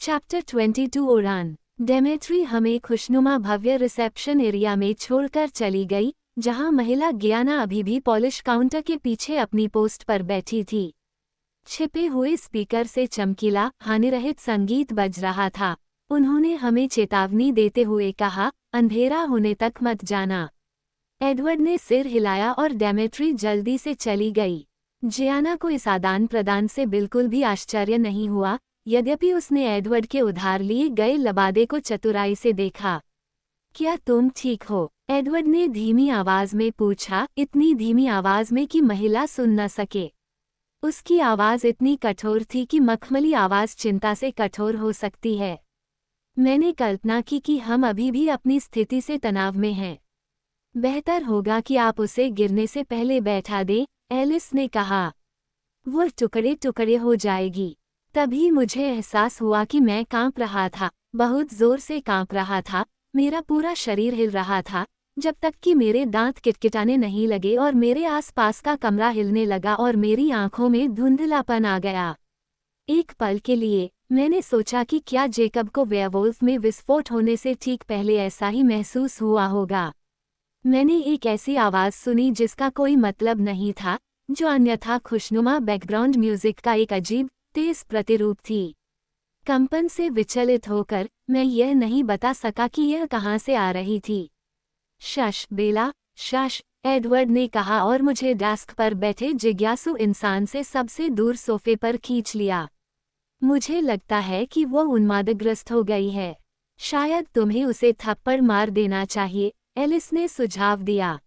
Chapter 22 उड़ान। डेमेट्री हमें खुशनुमा भव्य रिसेप्शन एरिया में छोड़कर चली गई, जहां महिला गियाना अभी भी पॉलिश काउंटर के पीछे अपनी पोस्ट पर बैठी थी। छिपे हुए स्पीकर से चमकीला, हानिरहित संगीत बज रहा था। उन्होंने हमें चेतावनी देते हुए कहा, अंधेरा होने तक मत जाना। एडवर्ड ने सिर हिलाया और डेमेट्री जल्दी से चली गई। जियाना को इस आदान प्रदान से बिल्कुल भी आश्चर्य नहीं हुआ, यद्यपि उसने एडवर्ड के उधार लिए गए लबादे को चतुराई से देखा। क्या तुम ठीक हो? एडवर्ड ने धीमी आवाज में पूछा, इतनी धीमी आवाज में कि महिला सुन न सके। उसकी आवाज इतनी कठोर थी कि मखमली आवाज चिंता से कठोर हो सकती है। मैंने कल्पना की कि हम अभी भी अपनी स्थिति से तनाव में हैं। बेहतर होगा कि आप उसे गिरने से पहले बैठा दें, एलिस ने कहा। वो टुकड़े टुकड़े हो जाएगी। तभी मुझे एहसास हुआ कि मैं कांप रहा था, बहुत जोर से कांप रहा था। मेरा पूरा शरीर हिल रहा था, जब तक कि मेरे दांत किटकिटाने नहीं लगे और मेरे आसपास का कमरा हिलने लगा और मेरी आंखों में धुंधलापन आ गया। एक पल के लिए मैंने सोचा कि क्या जेकब को वेयरवुल्फ में विस्फोट होने से ठीक पहले ऐसा ही महसूस हुआ होगा। मैंने एक ऐसी आवाज़ सुनी जिसका कोई मतलब नहीं था, जो अन्यथा खुशनुमा बैकग्राउंड म्यूजिक का एक अजीब, तेज प्रतिरूप थी। कंपन से विचलित होकर मैं यह नहीं बता सका कि यह कहाँ से आ रही थी। शश बेला, शश, एडवर्ड ने कहा और मुझे डेस्क पर बैठे जिज्ञासु इंसान से सबसे दूर सोफे पर खींच लिया। मुझे लगता है कि वो उन्मादग्रस्त हो गई है। शायद तुम्हें उसे थप्पड़ मार देना चाहिए, एलिस ने सुझाव दिया।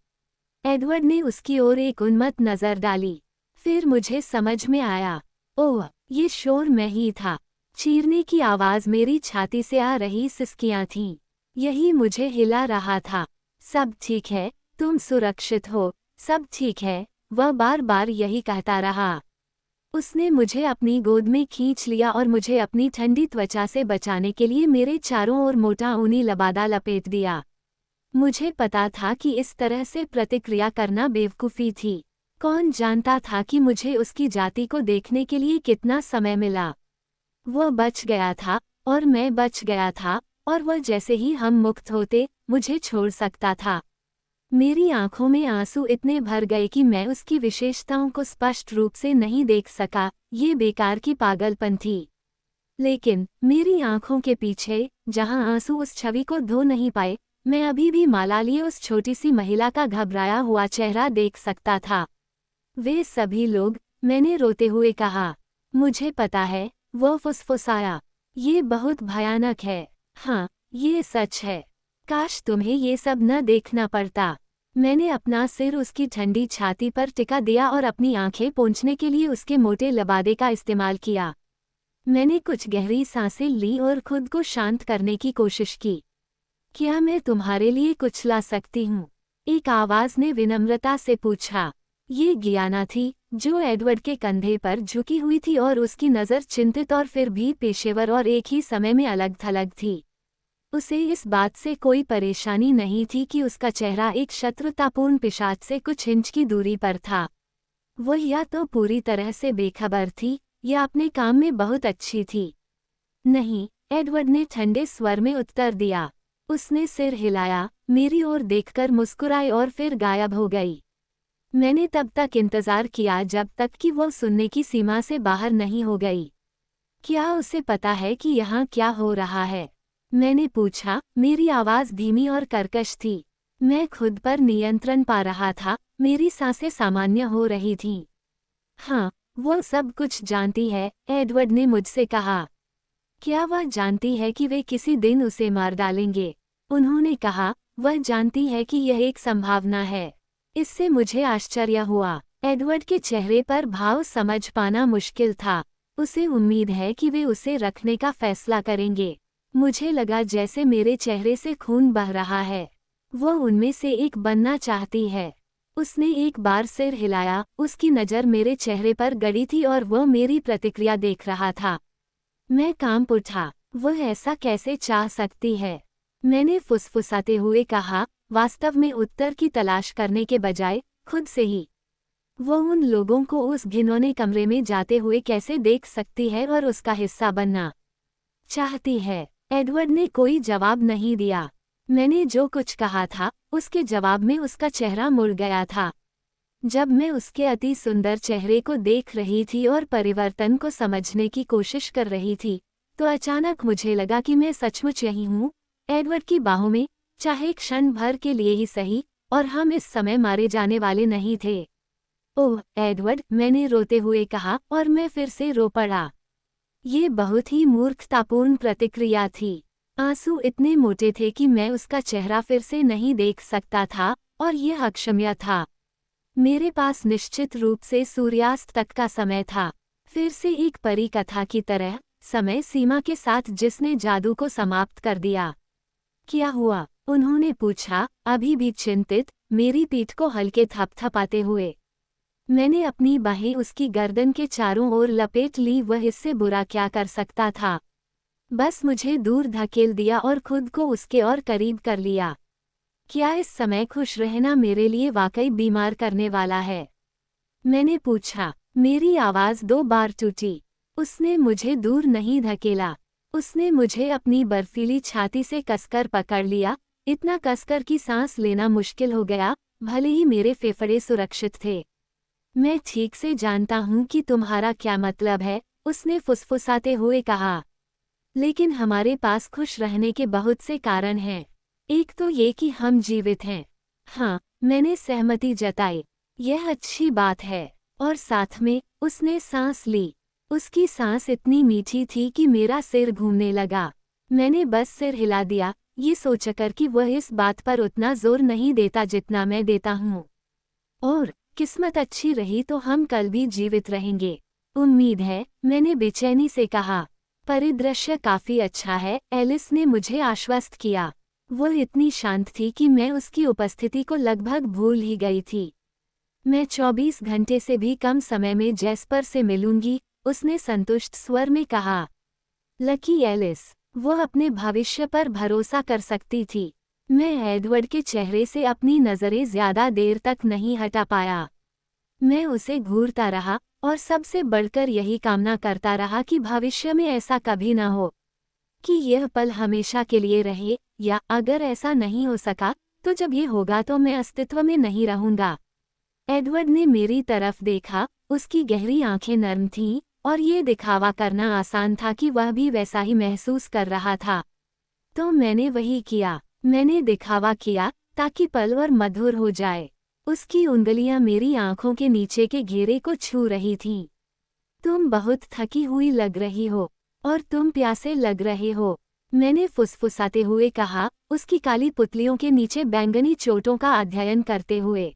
एडवर्ड ने उसकी ओर एक उन्मत्त नज़र डाली। फिर मुझे समझ में आया, ओह, ये शोर मैं ही था। चीरने की आवाज़ मेरी छाती से आ रही सिसकियां थीं। यही मुझे हिला रहा था। सब ठीक है, तुम सुरक्षित हो, सब ठीक है, वह बार बार यही कहता रहा। उसने मुझे अपनी गोद में खींच लिया और मुझे अपनी ठंडी त्वचा से बचाने के लिए मेरे चारों ओर मोटा ऊनी लबादा लपेट दिया। मुझे पता था कि इस तरह से प्रतिक्रिया करना बेवकूफ़ी थी। कौन जानता था कि मुझे उसकी जाति को देखने के लिए कितना समय मिला। वह बच गया था और मैं बच गया था, और वह जैसे ही हम मुक्त होते मुझे छोड़ सकता था। मेरी आंखों में आंसू इतने भर गए कि मैं उसकी विशेषताओं को स्पष्ट रूप से नहीं देख सका। ये बेकार की पागलपन थी। लेकिन मेरी आंखों के पीछे, जहां आंसू उस छवि को धो नहीं पाए, मैं अभी भी मालालिए उस छोटी सी महिला का घबराया हुआ चेहरा देख सकता था। वे सभी लोग, मैंने रोते हुए कहा। मुझे पता है, वो फुसफुसाया। ये बहुत भयानक है। हाँ, ये सच है। काश तुम्हें ये सब न देखना पड़ता। मैंने अपना सिर उसकी ठंडी छाती पर टिका दिया और अपनी आंखें पोंछने के लिए उसके मोटे लबादे का इस्तेमाल किया। मैंने कुछ गहरी सांसें ली और खुद को शांत करने की कोशिश की। क्या मैं तुम्हारे लिए कुछ ला सकती हूँ? एक आवाज़ ने विनम्रता से पूछा। ये गियाना थी, जो एडवर्ड के कंधे पर झुकी हुई थी और उसकी नज़र चिंतित और फिर भी पेशेवर और एक ही समय में अलग-थलग थी। उसे इस बात से कोई परेशानी नहीं थी कि उसका चेहरा एक शत्रुतापूर्ण पिशाच से कुछ इंच की दूरी पर था। वह या तो पूरी तरह से बेखबर थी, या अपने काम में बहुत अच्छी थी। नहीं, एडवर्ड ने ठंडे स्वर में उत्तर दिया। उसने सिर हिलाया, मेरी ओर देखकर मुस्कुराई और फिर गायब हो गई। मैंने तब तक इंतजार किया जब तक कि वह सुनने की सीमा से बाहर नहीं हो गई। क्या उसे पता है कि यहाँ क्या हो रहा है? मैंने पूछा। मेरी आवाज़ धीमी और कर्कश थी। मैं खुद पर नियंत्रण पा रहा था, मेरी सांसें सामान्य हो रही थीं। हाँ, वो सब कुछ जानती है, एडवर्ड ने मुझसे कहा। क्या वह जानती है कि वे किसी दिन उसे मार डालेंगे? उन्होंने कहा, वह जानती है कि यह एक संभावना है। इससे मुझे आश्चर्य हुआ। एडवर्ड के चेहरे पर भाव समझ पाना मुश्किल था। उसे उम्मीद है कि वे उसे रखने का फैसला करेंगे। मुझे लगा जैसे मेरे चेहरे से खून बह रहा है। वह उनमें से एक बनना चाहती है। उसने एक बार सिर हिलाया, उसकी नज़र मेरे चेहरे पर गड़ी थी और वह मेरी प्रतिक्रिया देख रहा था। मैं कांप उठा। वह ऐसा कैसे चाह सकती है? मैंने फुसफुसाते हुए कहा, वास्तव में उत्तर की तलाश करने के बजाय खुद से ही। वह उन लोगों को उस घिनौने कमरे में जाते हुए कैसे देख सकती है और उसका हिस्सा बनना चाहती है। एडवर्ड ने कोई जवाब नहीं दिया। मैंने जो कुछ कहा था उसके जवाब में उसका चेहरा मुड़ गया था। जब मैं उसके अति सुंदर चेहरे को देख रही थी और परिवर्तन को समझने की कोशिश कर रही थी, तो अचानक मुझे लगा कि मैं सचमुच यही हूँ, एडवर्ड की बाहों में, चाहे क्षण भर के लिए ही सही, और हम इस समय मारे जाने वाले नहीं थे। ओह एडवर्ड, मैंने रोते हुए कहा और मैं फिर से रो पड़ा। ये बहुत ही मूर्खतापूर्ण प्रतिक्रिया थी। आंसू इतने मोटे थे कि मैं उसका चेहरा फिर से नहीं देख सकता था, और यह अक्षम्य था। मेरे पास निश्चित रूप से सूर्यास्त तक का समय था, फिर से एक परी कथा की तरह, समय सीमा के साथ जिसने जादू को समाप्त कर दिया। क्या हुआ? उन्होंने पूछा, अभी भी चिंतित, मेरी पीठ को हल्के थपथपाते हुए। मैंने अपनी बाहें उसकी गर्दन के चारों ओर लपेट ली। वह इससे बुरा क्या कर सकता था? बस मुझे दूर धकेल दिया और खुद को उसके और करीब कर लिया। क्या इस समय खुश रहना मेरे लिए वाकई बीमार करने वाला है? मैंने पूछा। मेरी आवाज़ 2 बार टूटी। उसने मुझे दूर नहीं धकेला। उसने मुझे अपनी बर्फीली छाती से कसकर पकड़ लिया, इतना कसकर कि सांस लेना मुश्किल हो गया, भले ही मेरे फेफड़े सुरक्षित थे। मैं ठीक से जानता हूँ कि तुम्हारा क्या मतलब है, उसने फुसफुसाते हुए कहा। लेकिन हमारे पास खुश रहने के बहुत से कारण हैं। एक तो ये कि हम जीवित हैं। हाँ, मैंने सहमति जताई। यह अच्छी बात है। और साथ में, उसने सांस ली। उसकी सांस इतनी मीठी थी कि मेरा सिर घूमने लगा। मैंने बस सिर हिला दिया, ये सोचकर कि वह इस बात पर उतना जोर नहीं देता जितना मैं देता हूँ। और किस्मत अच्छी रही तो हम कल भी जीवित रहेंगे। उम्मीद है, मैंने बेचैनी से कहा। परिदृश्य काफी अच्छा है, एलिस ने मुझे आश्वस्त किया। वह इतनी शांत थी कि मैं उसकी उपस्थिति को लगभग भूल ही गई थी। मैं 24 घंटे से भी कम समय में जैस्पर से मिलूंगी, उसने संतुष्ट स्वर में कहा। लकी एलिस, वह अपने भविष्य पर भरोसा कर सकती थी। मैं एडवर्ड के चेहरे से अपनी नज़रें ज्यादा देर तक नहीं हटा पाया। मैं उसे घूरता रहा और सबसे बढ़कर यही कामना करता रहा कि भविष्य में ऐसा कभी न हो, कि यह पल हमेशा के लिए रहे, या अगर ऐसा नहीं हो सका, तो जब ये होगा तो मैं अस्तित्व में नहीं रहूंगा। एडवर्ड ने मेरी तरफ देखा, उसकी गहरी आंखें नर्म थीं, और ये दिखावा करना आसान था कि वह भी वैसा ही महसूस कर रहा था। तो मैंने वही किया। मैंने दिखावा किया, ताकि पल और मधुर हो जाए। उसकी उंगलियां मेरी आंखों के नीचे के घेरे को छू रही थीं। तुम बहुत थकी हुई लग रही हो, और तुम प्यासे लग रहे हो, मैंने फुसफुसाते हुए कहा, उसकी काली पुतलियों के नीचे बैंगनी चोटों का अध्ययन करते हुए।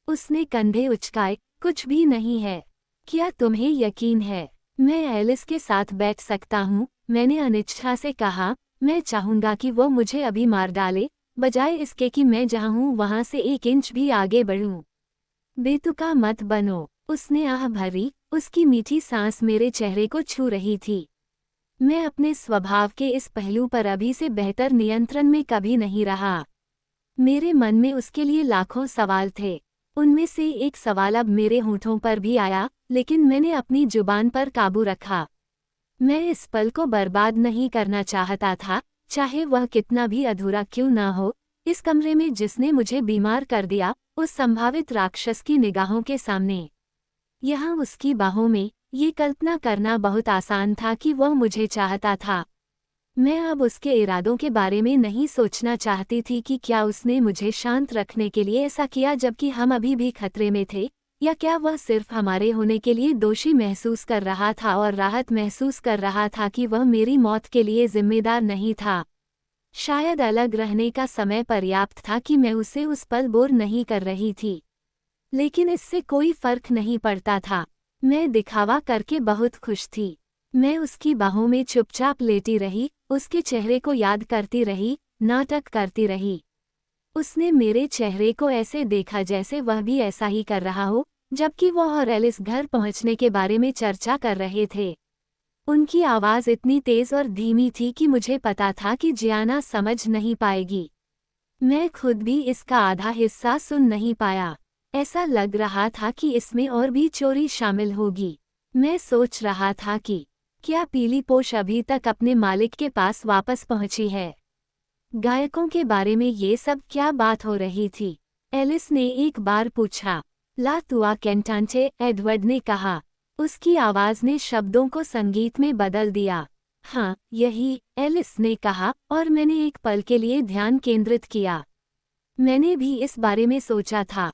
उसने कंधे उचकाए, कुछ भी नहीं है। क्या तुम्हें यकीन है? मैं एलिस के साथ बैठ सकता हूँ, मैंने अनिच्छा से कहा। मैं चाहूंगा कि वो मुझे अभी मार डाले, बजाय इसके कि मैं जहाँ हूँ वहाँ से 1 इंच भी आगे बढ़ूँ। बेतुका मत बनो, उसने आह भरी, उसकी मीठी सांस मेरे चेहरे को छू रही थी। मैं अपने स्वभाव के इस पहलू पर अभी से बेहतर नियंत्रण में कभी नहीं रहा। मेरे मन में उसके लिए लाखों सवाल थे। उनमें से एक सवाल अब मेरे होठों पर भी आया, लेकिन मैंने अपनी जुबान पर काबू रखा। मैं इस पल को बर्बाद नहीं करना चाहता था, चाहे वह कितना भी अधूरा क्यों ना हो। इस कमरे में जिसने मुझे बीमार कर दिया, उस संभावित राक्षस की निगाहों के सामने, यहाँ उसकी बाहों में, ये कल्पना करना बहुत आसान था कि वह मुझे चाहता था। मैं अब उसके इरादों के बारे में नहीं सोचना चाहती थी कि क्या उसने मुझे शांत रखने के लिए ऐसा किया जबकि हम अभी भी खतरे में थे, या क्या वह सिर्फ हमारे होने के लिए दोषी महसूस कर रहा था और राहत महसूस कर रहा था कि वह मेरी मौत के लिए जिम्मेदार नहीं था। शायद अलग रहने का समय पर्याप्त था कि मैं उसे उस पल बोर नहीं कर रही थी। लेकिन इससे कोई फर्क नहीं पड़ता था। मैं दिखावा करके बहुत खुश थी। मैं उसकी बाहों में चुपचाप लेटी रही, उसके चेहरे को याद करती रही, नाटक करती रही। उसने मेरे चेहरे को ऐसे देखा जैसे वह भी ऐसा ही कर रहा हो, जबकि वह और एलिस घर पहुंचने के बारे में चर्चा कर रहे थे। उनकी आवाज़ इतनी तेज और धीमी थी कि मुझे पता था कि जियाना समझ नहीं पाएगी। मैं खुद भी इसका आधा हिस्सा सुन नहीं पाया। ऐसा लग रहा था कि इसमें और भी चोरी शामिल होगी। मैं सोच रहा था कि क्या पीली पोश अभी तक अपने मालिक के पास वापस पहुंची है? गायकों के बारे में ये सब क्या बात हो रही थी? एलिस ने एक बार पूछा। ला तुआ कैंटांटे, एडवर्ड ने कहा। उसकी आवाज ने शब्दों को संगीत में बदल दिया। हाँ, यही, एलिस ने कहा, और मैंने एक पल के लिए ध्यान केंद्रित किया। मैंने भी इस बारे में सोचा था।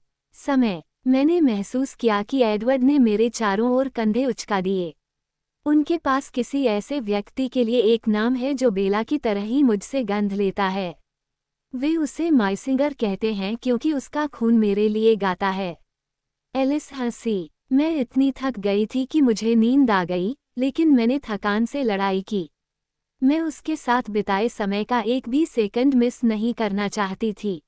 मैंने महसूस किया कि एडवर्ड ने मेरे चारों ओर कंधे उचका दिए। उनके पास किसी ऐसे व्यक्ति के लिए एक नाम है जो बेला की तरह ही मुझसे गंध लेता है। वे उसे माइसिंगर कहते हैं क्योंकि उसका खून मेरे लिए गाता है। एलिस हंसी। मैं इतनी थक गई थी कि मुझे नींद आ गई, लेकिन मैंने थकान से लड़ाई की। मैं उसके साथ बिताए समय का एक भी सेकंड मिस नहीं करना चाहती थी।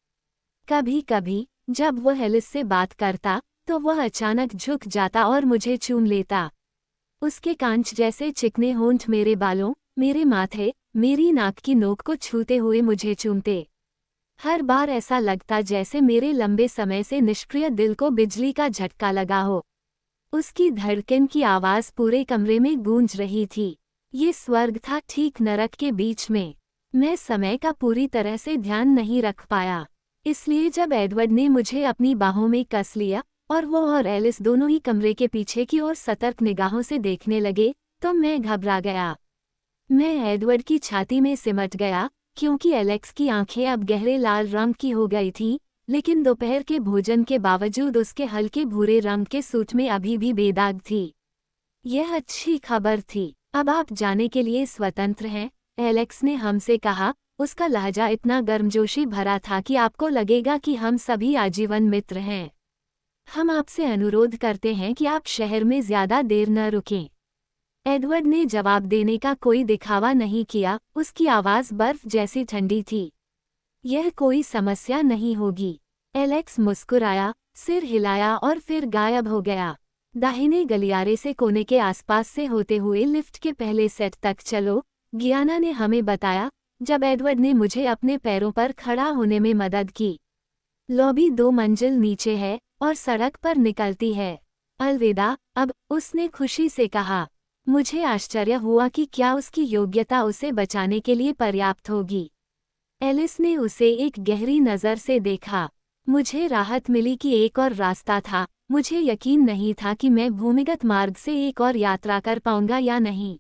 कभी कभी जब वह एलिस से बात करता तो वह अचानक झुक जाता और मुझे चूम लेता। उसके कांच जैसे चिकने होंठ मेरे बालों, मेरे माथे, मेरी नाक की नोक को छूते हुए मुझे चूमते। हर बार ऐसा लगता जैसे मेरे लंबे समय से निष्क्रिय दिल को बिजली का झटका लगा हो। उसकी धड़कन की आवाज पूरे कमरे में गूंज रही थी। ये स्वर्ग था ठीक नरक के बीच में। मैं समय का पूरी तरह से ध्यान नहीं रख पाया, इसलिए जब एडवर्ड ने मुझे अपनी बाहों में कस लिया और वो और एलिस दोनों ही कमरे के पीछे की ओर सतर्क निगाहों से देखने लगे, तो मैं घबरा गया। मैं एडवर्ड की छाती में सिमट गया, क्योंकि एलेक्स की आंखें अब गहरे लाल रंग की हो गई थीं, लेकिन दोपहर के भोजन के बावजूद उसके हल्के भूरे रंग के सूट में अभी भी बेदाग थी। यह अच्छी खबर थी। अब आप जाने के लिए स्वतंत्र हैं, एलेक्स ने हमसे कहा। उसका लहजा इतना गर्मजोशी भरा था कि आपको लगेगा कि हम सभी आजीवन मित्र हैं। हम आपसे अनुरोध करते हैं कि आप शहर में ज्यादा देर न रुकें। एडवर्ड ने जवाब देने का कोई दिखावा नहीं किया, उसकी आवाज बर्फ जैसी ठंडी थी। यह कोई समस्या नहीं होगी। एलेक्स मुस्कुराया, सिर हिलाया और फिर गायब हो गया। दाहिने गलियारे से कोने के आसपास से होते हुए लिफ्ट के पहले सेट तक चलो, गियाना ने हमें बताया, जब एडवर्ड ने मुझे अपने पैरों पर खड़ा होने में मदद की। लॉबी 2 मंजिल नीचे है और सड़क पर निकलती है। अलविदा अब, उसने खुशी से कहा। मुझे आश्चर्य हुआ कि क्या उसकी योग्यता उसे बचाने के लिए पर्याप्त होगी। एलिस ने उसे एक गहरी नज़र से देखा। मुझे राहत मिली कि एक और रास्ता था। मुझे यकीन नहीं था कि मैं भूमिगत मार्ग से एक और यात्रा कर पाऊंगा या नहीं।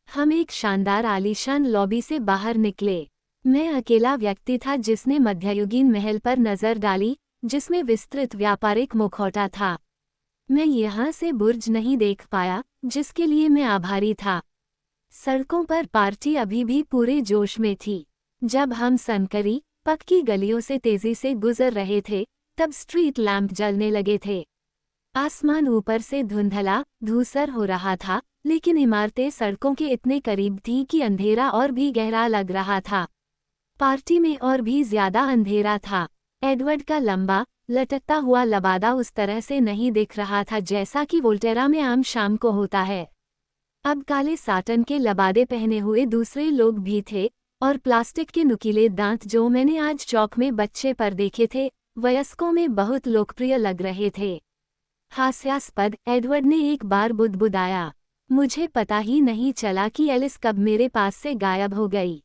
हम एक शानदार आलीशान लॉबी से बाहर निकले। मैं अकेला व्यक्ति था जिसने मध्ययुगीन महल पर नज़र डाली, जिसमें विस्तृत व्यापारिक मुखौटा था। मैं यहाँ से बुर्ज नहीं देख पाया, जिसके लिए मैं आभारी था। सड़कों पर पार्टी अभी भी पूरे जोश में थी। जब हम संकरी, पक्की गलियों से तेजी से गुजर रहे थे, तब स्ट्रीट लैंप जलने लगे थे। आसमान ऊपर से धुंधला, धूसर हो रहा था, लेकिन इमारतें सड़कों के इतने करीब थीं कि अंधेरा और भी गहरा लग रहा था। पार्टी में और भी ज्यादा अंधेरा था। एडवर्ड का लंबा, लटकता हुआ लबादा उस तरह से नहीं दिख रहा था जैसा कि वोल्टेरा में आम शाम को होता है। अब काले साटन के लबादे पहने हुए दूसरे लोग भी थे, और प्लास्टिक के नुकीले दांत जो मैंने आज चौक में बच्चे पर देखे थे, वयस्कों में बहुत लोकप्रिय लग रहे थे। हास्यास्पद, एडवर्ड ने एक बार बुदबुदाया। मुझे पता ही नहीं चला कि एलिस कब मेरे पास से गायब हो गई।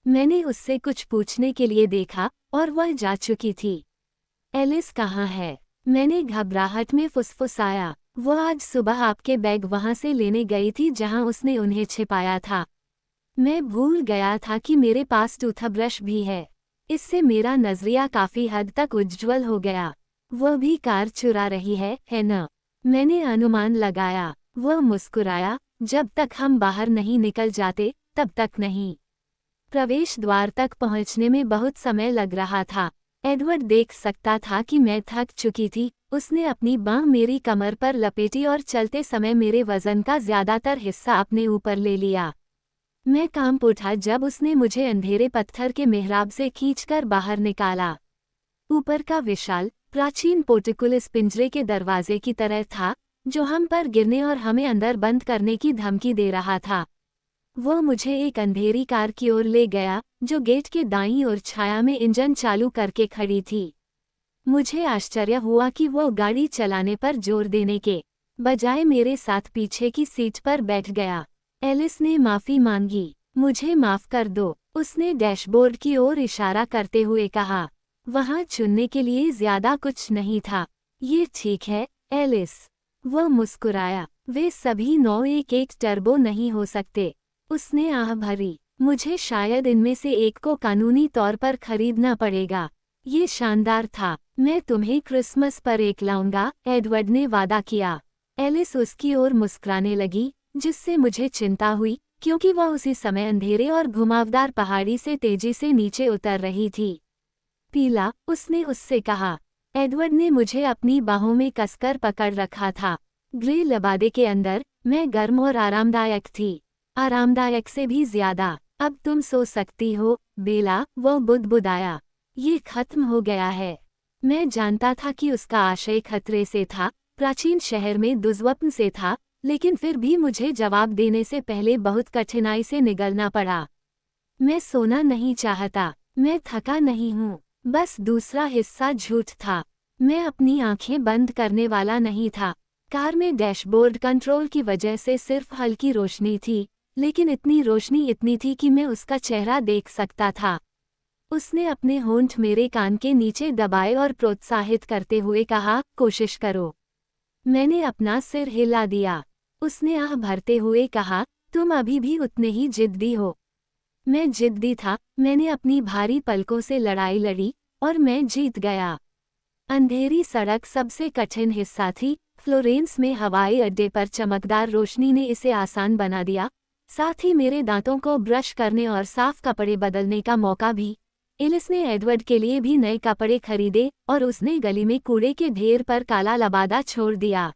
मैंने उससे कुछ पूछने के लिए देखा, और वह जा चुकी थी। एलिस कहाँ है? मैंने घबराहट में फुसफुसाया। वह आज सुबह आपके बैग वहाँ से लेने गई थी जहाँ उसने उन्हें छिपाया था। मैं भूल गया था कि मेरे पास टूथब्रश भी है। इससे मेरा नजरिया काफी हद तक उज्ज्वल हो गया। वह भी कार चुरा रही है न? मैंने अनुमान लगाया। वह मुस्कुराया। जब तक हम बाहर नहीं निकल जाते, तब तक नहीं। प्रवेश द्वार तक पहुंचने में बहुत समय लग रहा था। एडवर्ड देख सकता था कि मैं थक चुकी थी। उसने अपनी बांह मेरी कमर पर लपेटी और चलते समय मेरे वजन का ज्यादातर हिस्सा अपने ऊपर ले लिया। मैं कांप उठा जब उसने मुझे अंधेरे पत्थर के मिहराब से खींचकर बाहर निकाला। ऊपर का विशाल, प्राचीन पोर्टिकुल इस पिंजरे के दरवाजे की तरह था, जो हम पर गिरने और हमें अंदर बंद करने की धमकी दे रहा था। वह मुझे एक अंधेरी कार की ओर ले गया, जो गेट के दाईं ओर छाया में इंजन चालू करके खड़ी थी। मुझे आश्चर्य हुआ कि वह गाड़ी चलाने पर जोर देने के बजाय मेरे साथ पीछे की सीट पर बैठ गया। एलिस ने माफी मांगी। मुझे माफ कर दो, उसने डैशबोर्ड की ओर इशारा करते हुए कहा। वहां चुनने के लिए ज्यादा कुछ नहीं था। ये ठीक है, एलिस। वह मुस्कुराया। वे सभी 9 एक टर्बो नहीं हो सकते। उसने आह भरी। मुझे शायद इनमें से एक को कानूनी तौर पर खरीदना पड़ेगा। ये शानदार था। मैं तुम्हें क्रिसमस पर एक लाऊंगा, एडवर्ड ने वादा किया। एलिस उसकी ओर मुस्कुराने लगी, जिससे मुझे चिंता हुई, क्योंकि वह उसी समय अंधेरे और घुमावदार पहाड़ी से तेजी से नीचे उतर रही थी। पीला, उसने उससे कहा। एडवर्ड ने मुझे अपनी बाहों में कसकर पकड़ रखा था। ग्रे लबादे के अंदर मैं गर्म और आरामदायक थी। आरामदायक से भी ज्यादा। अब तुम सो सकती हो, बेला, वो बुदबुदाया। ये खत्म हो गया है। मैं जानता था कि उसका आशय खतरे से था, प्राचीन शहर में दुर्स्वप्न से था, लेकिन फिर भी मुझे जवाब देने से पहले बहुत कठिनाई से निगलना पड़ा। मैं सोना नहीं चाहता। मैं थका नहीं हूँ। बस दूसरा हिस्सा झूठ था। मैं अपनी आंखें बंद करने वाला नहीं था। कार में डैशबोर्ड कंट्रोल की वजह से सिर्फ हल्की रोशनी थी, लेकिन इतनी थी कि मैं उसका चेहरा देख सकता था। उसने अपने होंठ मेरे कान के नीचे दबाए और प्रोत्साहित करते हुए कहा, कोशिश करो। मैंने अपना सिर हिला दिया। उसने आह भरते हुए कहा, तुम अभी भी उतने ही जिद्दी हो। मैं जिद्दी था। मैंने अपनी भारी पलकों से लड़ाई लड़ी, और मैं जीत गया। अंधेरी सड़क सबसे कठिन हिस्सा थी। फ्लोरेंस में हवाई अड्डे पर चमकदार रोशनी ने इसे आसान बना दिया, साथ ही मेरे दांतों को ब्रश करने और साफ कपड़े बदलने का मौका भी। एलिस ने एडवर्ड के लिए भी नए कपड़े खरीदे, और उसने गली में कूड़े के ढेर पर काला लबादा छोड़ दिया।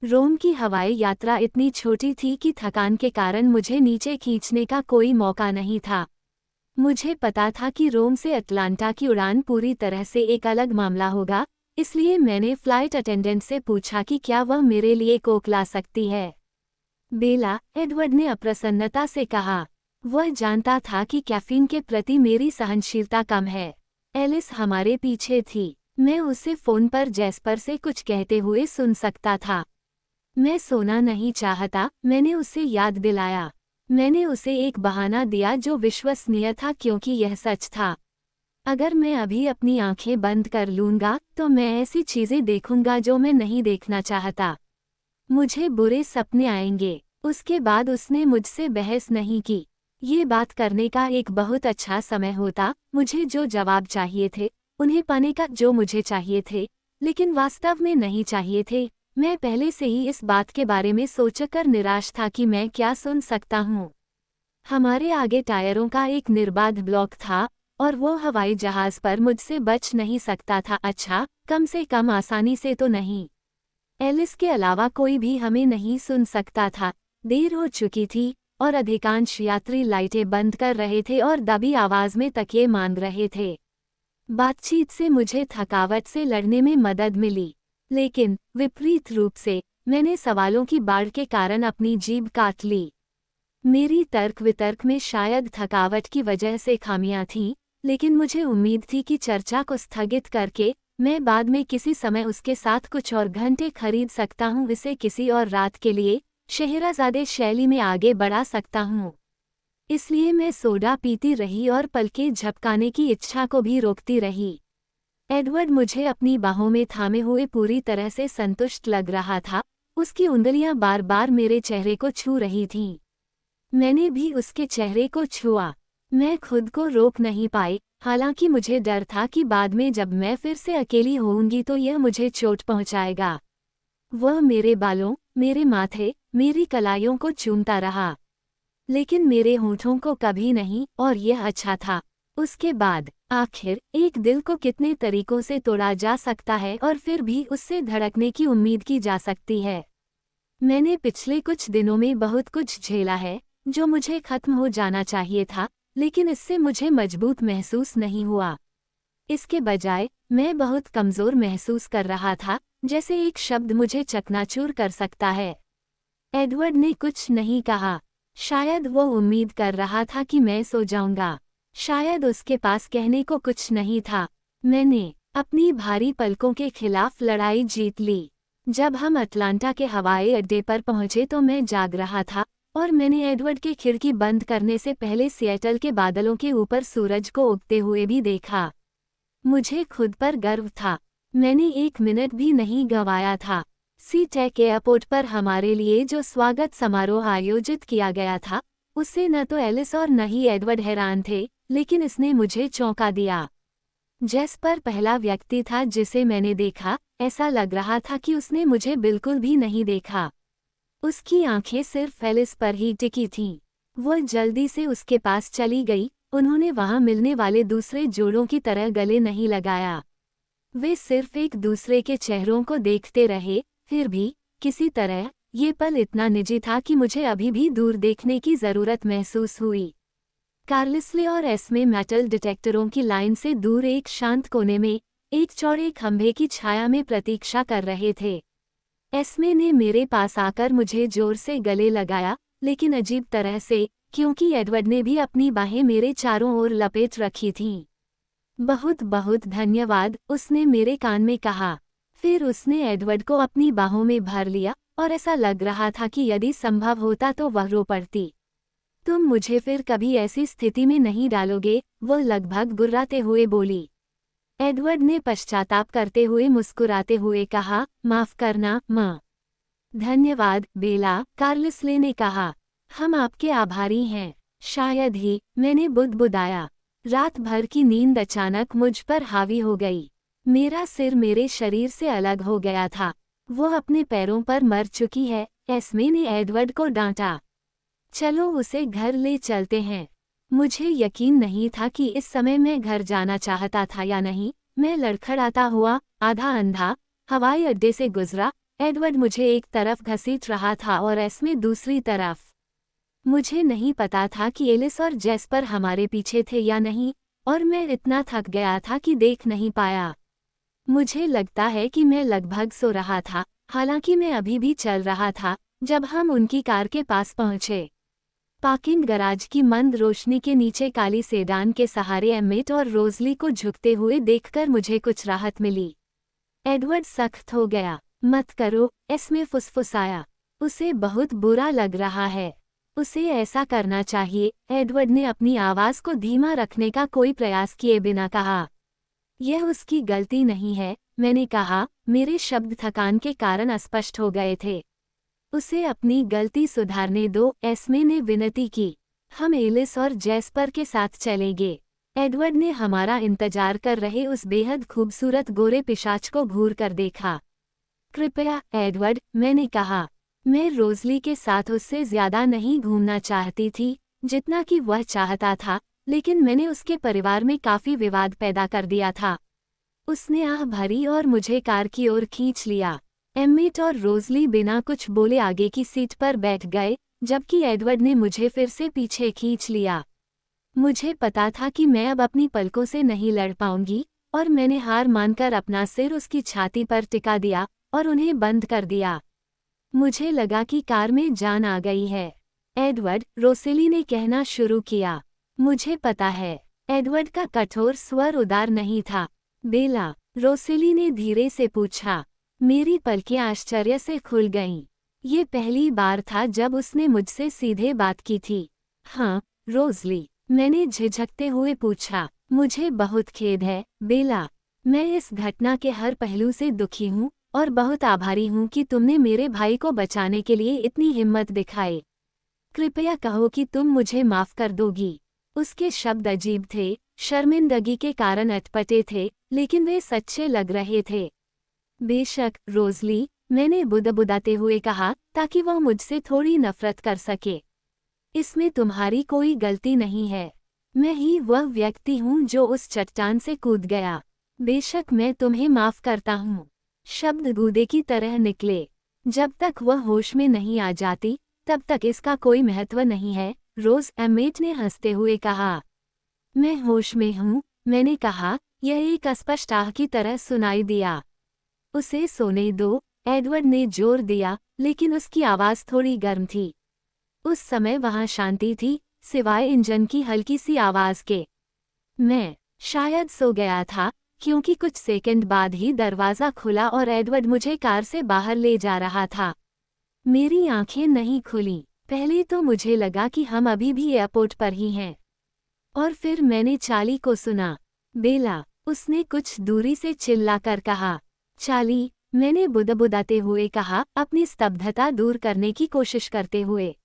रोम की हवाई यात्रा इतनी छोटी थी कि थकान के कारण मुझे नीचे खींचने का कोई मौका नहीं था। मुझे पता था कि रोम से अटलांटा की उड़ान पूरी तरह से एक अलग मामला होगा, इसलिए मैंने फ्लाइट अटेंडेंट से पूछा कि क्या वह मेरे लिए कोक ला सकती है। बेला, एडवर्ड ने अप्रसन्नता से कहा। वह जानता था कि कैफीन के प्रति मेरी सहनशीलता कम है। एलिस हमारे पीछे थी। मैं उसे फोन पर जैस्पर से कुछ कहते हुए सुन सकता था। मैं सोना नहीं चाहता, मैंने उसे याद दिलाया। मैंने उसे एक बहाना दिया जो विश्वसनीय था, क्योंकि यह सच था। अगर मैं अभी अपनी आंखें बंद कर लूंगा तो मैं ऐसी चीजें देखूंगा जो मैं नहीं देखना चाहता। मुझे बुरे सपने आएंगे। उसके बाद उसने मुझसे बहस नहीं की। ये बात करने का एक बहुत अच्छा समय होता। मुझे जो जवाब चाहिए थे, उन्हें पाने का जो मुझे चाहिए थे, लेकिन वास्तव में नहीं चाहिए थे। मैं पहले से ही इस बात के बारे में सोचकर निराश था कि मैं क्या सुन सकता हूँ। हमारे आगे टायरों का एक निर्बाध ब्लॉक था, और वो हवाई जहाज पर मुझसे बच नहीं सकता था। अच्छा, कम से कम आसानी से तो नहीं। एलिस के अलावा कोई भी हमें नहीं सुन सकता था। देर हो चुकी थी, और अधिकांश यात्री लाइटें बंद कर रहे थे और दबी आवाज में तकिए मांग रहे थे। बातचीत से मुझे थकावट से लड़ने में मदद मिली, लेकिन विपरीत रूप से मैंने सवालों की बाढ़ के कारण अपनी जीभ काट ली। मेरी तर्क वितर्क में शायद थकावट की वजह से खामियां थीं, लेकिन मुझे उम्मीद थी कि चर्चा को स्थगित करके मैं बाद में किसी समय उसके साथ कुछ और घंटे खरीद सकता हूँ, इसे किसी और रात के लिए शहराज़ादे शैली में आगे बढ़ा सकता हूँ। इसलिए मैं सोडा पीती रही और पलकें झपकाने की इच्छा को भी रोकती रही। एडवर्ड मुझे अपनी बाहों में थामे हुए पूरी तरह से संतुष्ट लग रहा था। उसकी उंगलियां बार बार मेरे चेहरे को छू रही थीं। मैंने भी उसके चेहरे को छुआ। मैं खुद को रोक नहीं पाई, हालांकि मुझे डर था कि बाद में जब मैं फिर से अकेली होऊंगी तो यह मुझे चोट पहुंचाएगा। वह मेरे बालों, मेरे माथे, मेरी कलाइयों को चूमता रहा, लेकिन मेरे होंठों को कभी नहीं, और यह अच्छा था। उसके बाद आखिर एक दिल को कितने तरीकों से तोड़ा जा सकता है और फिर भी उससे धड़कने की उम्मीद की जा सकती है। मैंने पिछले कुछ दिनों में बहुत कुछ झेला है जो मुझे खत्म हो जाना चाहिए था, लेकिन इससे मुझे मजबूत महसूस नहीं हुआ। इसके बजाय मैं बहुत कमज़ोर महसूस कर रहा था, जैसे एक शब्द मुझे चकनाचूर कर सकता है। एडवर्ड ने कुछ नहीं कहा। शायद वो उम्मीद कर रहा था कि मैं सो जाऊंगा। शायद उसके पास कहने को कुछ नहीं था। मैंने अपनी भारी पलकों के खिलाफ लड़ाई जीत ली। जब हम अटलांटा के हवाई अड्डे पर पहुंचे तो मैं जाग रहा था, और मैंने एडवर्ड के खिड़की बंद करने से पहले सिएटल के बादलों के ऊपर सूरज को उगते हुए भी देखा। मुझे खुद पर गर्व था। मैंने 1 मिनट भी नहीं गंवाया था। सी-टेक एयरपोर्ट पर हमारे लिए जो स्वागत समारोह आयोजित किया गया था, उससे न तो एलिस और न ही एडवर्ड हैरान थे, लेकिन इसने मुझे चौंका दिया। जेस्पर पहला व्यक्ति था जिसे मैंने देखा, ऐसा लग रहा था कि उसने मुझे बिल्कुल भी नहीं देखा। उसकी आंखें सिर्फ एलिस पर ही टिकी थीं। वह जल्दी से उसके पास चली गई, उन्होंने वहां मिलने वाले दूसरे जोड़ों की तरह गले नहीं लगाया। वे सिर्फ एक दूसरे के चेहरों को देखते रहे, फिर भी, किसी तरह, ये पल इतना निजी था कि मुझे अभी भी दूर देखने की ज़रूरत महसूस हुई। कार्लिसले और एस्मे मेटल डिटेक्टरों की लाइन से दूर एक शांत कोने में, एक चौड़े खंभे की छाया में प्रतीक्षा कर रहे थे। एस्मे ने मेरे पास आकर मुझे जोर से गले लगाया, लेकिन अजीब तरह से, क्योंकि एडवर्ड ने भी अपनी बाहें मेरे चारों ओर लपेट रखी थीं। बहुत बहुत धन्यवाद, उसने मेरे कान में कहा। फिर उसने एडवर्ड को अपनी बाहों में भर लिया, और ऐसा लग रहा था कि यदि संभव होता तो वह रो पड़ती। तुम मुझे फिर कभी ऐसी स्थिति में नहीं डालोगे, वह लगभग गुर्राते हुए बोली। एडवर्ड ने पश्चाताप करते हुए मुस्कुराते हुए कहा, माफ करना, माँ। धन्यवाद, बेला, कार्लिसले ने कहा। हम आपके आभारी हैं। शायद ही, मैंने बुदबुदाया। रात भर की नींद अचानक मुझ पर हावी हो गई। मेरा सिर मेरे शरीर से अलग हो गया था। वो अपने पैरों पर मर चुकी है, एस्मे ने एडवर्ड को डांटा। चलो उसे घर ले चलते हैं। मुझे यकीन नहीं था कि इस समय मैं घर जाना चाहता था या नहीं। मैं लड़खड़ाता हुआ, आधा अंधा, हवाई अड्डे से गुजरा। एडवर्ड मुझे एक तरफ घसीट रहा था और एस्मे दूसरी तरफ। मुझे नहीं पता था कि एलिस और जेस्पर हमारे पीछे थे या नहीं, और मैं इतना थक गया था कि देख नहीं पाया। मुझे लगता है कि मैं लगभग सो रहा था, हालांकि मैं अभी भी चल रहा था, जब हम उनकी कार के पास पहुंचे। पार्किंग गराज की मंद रोशनी के नीचे काली सेडान के सहारे एमिट और रोजली को झुकते हुए देखकर मुझे कुछ राहत मिली। एडवर्ड सख्त हो गया। मत करो, एस्मे फुसफुसाया। उसे बहुत बुरा लग रहा है। उसे ऐसा करना चाहिए, एडवर्ड ने अपनी आवाज़ को धीमा रखने का कोई प्रयास किए बिना कहा। यह उसकी गलती नहीं है, मैंने कहा, मेरे शब्द थकान के कारण अस्पष्ट हो गए थे। उसे अपनी गलती सुधारने दो, एस्मे ने विनती की। हम एलिस और जेस्पर के साथ चलेंगे। एडवर्ड ने हमारा इंतजार कर रहे उस बेहद खूबसूरत गोरे पिशाच को घूर कर देखा। कृपया, एडवर्ड, मैंने कहा। मैं रोजली के साथ उससे ज्यादा नहीं घूमना चाहती थी, जितना कि वह चाहता था, लेकिन मैंने उसके परिवार में काफी विवाद पैदा कर दिया था। उसने आह भरी और मुझे कार की ओर खींच लिया। एमिट और रोजली बिना कुछ बोले आगे की सीट पर बैठ गए, जबकि एडवर्ड ने मुझे फिर से पीछे खींच लिया। मुझे पता था कि मैं अब अपनी पलकों से नहीं लड़ पाऊंगी, और मैंने हार मानकर अपना सिर उसकी छाती पर टिका दिया और उन्हें बंद कर दिया। मुझे लगा कि कार में जान आ गई है। एडवर्ड, रोसेली ने कहना शुरू किया। मुझे पता है। एडवर्ड का कठोर स्वर उदार नहीं था। बेला, रोसेली ने धीरे से पूछा। मेरी पलकें आश्चर्य से खुल गईं। ये पहली बार था जब उसने मुझसे सीधे बात की थी। हाँ, रोजली, मैंने झिझकते हुए पूछा। मुझे बहुत खेद है, बेला। मैं इस घटना के हर पहलू से दुखी हूँ और बहुत आभारी हूँ कि तुमने मेरे भाई को बचाने के लिए इतनी हिम्मत दिखाई। कृपया कहो कि तुम मुझे माफ कर दोगी। उसके शब्द अजीब थे, शर्मिंदगी के कारण अटपटे थे, लेकिन वे सच्चे लग रहे थे। बेशक, रोजली, मैंने बुदबुदाते हुए कहा, ताकि वह मुझसे थोड़ी नफरत कर सके। इसमें तुम्हारी कोई गलती नहीं है। मैं ही वह व्यक्ति हूँ जो उस चट्टान से कूद गया। बेशक मैं तुम्हें माफ करता हूँ। शब्द गूदे की तरह निकले। जब तक वह होश में नहीं आ जाती, तब तक इसका कोई महत्व नहीं है, रोज, एमिट ने हंसते हुए कहा। मैं होश में हूँ, मैंने कहा, यह एक अस्पष्ट आह की तरह सुनाई दिया। उसे सोने दो, एडवर्ड ने जोर दिया, लेकिन उसकी आवाज़ थोड़ी गर्म थी। उस समय वहाँ शांति थी, सिवाय इंजन की हल्की सी आवाज़ के। मैं शायद सो गया था, क्योंकि कुछ सेकंड बाद ही दरवाज़ा खुला और एडवर्ड मुझे कार से बाहर ले जा रहा था। मेरी आंखें नहीं खुलीं। पहले तो मुझे लगा कि हम अभी भी एयरपोर्ट पर ही हैं। और फिर मैंने चार्ली को सुना। बेला, उसने कुछ दूरी से चिल्लाकर कहा। चार्ली, मैंने बुदबुदाते हुए कहा, अपनी स्तब्धता दूर करने की कोशिश करते हुए।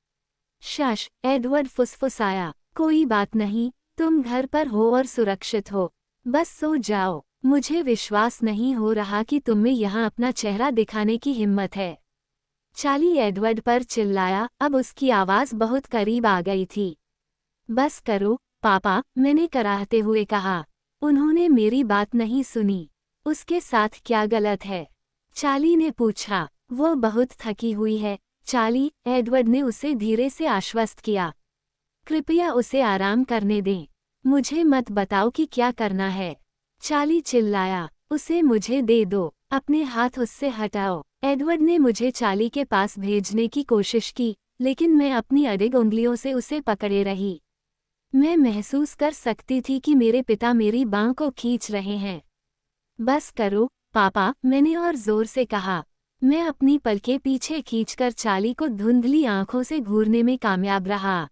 शश, एडवर्ड फुसफुसाया, कोई बात नहीं, तुम घर पर हो और सुरक्षित हो। बस सो जाओ। मुझे विश्वास नहीं हो रहा कि तुम्हें यहाँ अपना चेहरा दिखाने की हिम्मत है। चार्ली एडवर्ड पर चिल्लाया, अब उसकी आवाज़ बहुत करीब आ गई थी। बस करो, पापा, मैंने कराहते हुए कहा। उन्होंने मेरी बात नहीं सुनी। उसके साथ क्या गलत है? चार्ली ने पूछा। वो बहुत थकी हुई है, चार्ली, एडवर्ड ने उसे धीरे से आश्वस्त किया। कृपया उसे आराम करने दें। मुझे मत बताओ कि क्या करना है। चार्ली चिल्लाया, उसे मुझे दे दो, अपने हाथ उससे हटाओ। एडवर्ड ने मुझे चार्ली के पास भेजने की कोशिश की, लेकिन मैं अपनी अडिग उंगलियों से उसे पकड़े रही। मैं महसूस कर सकती थी कि मेरे पिता मेरी बांह को खींच रहे हैं। बस करो, पापा, मैंने और जोर से कहा। मैं अपनी पलकें पीछे खींचकर चार्ली को धुंधली आंखों से घूरने में कामयाब रहा।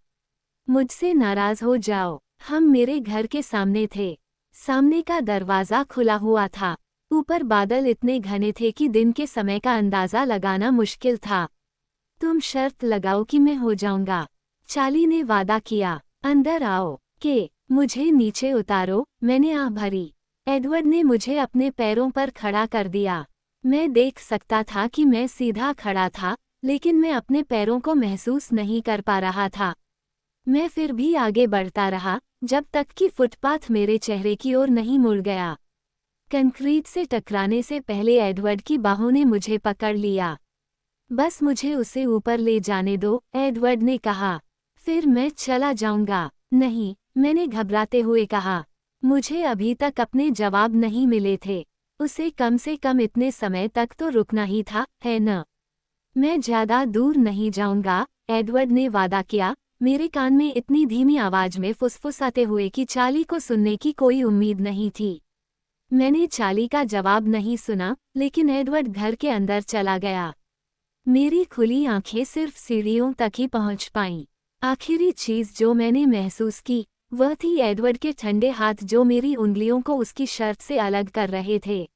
मुझसे नाराज हो जाओ। हम मेरे घर के सामने थे। सामने का दरवाज़ा खुला हुआ था। ऊपर बादल इतने घने थे कि दिन के समय का अंदाज़ा लगाना मुश्किल था। तुम शर्त लगाओ कि मैं हो जाऊंगा। चार्ली ने वादा किया। अंदर आओ। के मुझे नीचे उतारो, मैंने आह भरी। एडवर्ड ने मुझे अपने पैरों पर खड़ा कर दिया। मैं देख सकता था कि मैं सीधा खड़ा था, लेकिन मैं अपने पैरों को महसूस नहीं कर पा रहा था। मैं फिर भी आगे बढ़ता रहा, जब तक कि फुटपाथ मेरे चेहरे की ओर नहीं मुड़ गया। कंक्रीट से टकराने से पहले एडवर्ड की बाहों ने मुझे पकड़ लिया। बस मुझे उसे ऊपर ले जाने दो, एडवर्ड ने कहा। फिर मैं चला जाऊंगा। नहीं, मैंने घबराते हुए कहा। मुझे अभी तक अपने जवाब नहीं मिले थे। उसे कम से कम इतने समय तक तो रुकना ही था, है न? मैं ज्यादा दूर नहीं जाऊंगा, एडवर्ड ने वादा किया, मेरे कान में इतनी धीमी आवाज में फुसफुसाते हुए कि चार्ली को सुनने की कोई उम्मीद नहीं थी। मैंने चार्ली का जवाब नहीं सुना, लेकिन एडवर्ड घर के अंदर चला गया। मेरी खुली आंखें सिर्फ सीढ़ियों तक ही पहुंच पाईं। आखिरी चीज जो मैंने महसूस की, वह थी एडवर्ड के ठंडे हाथ जो मेरी उंगलियों को उसकी शर्ट से अलग कर रहे थे।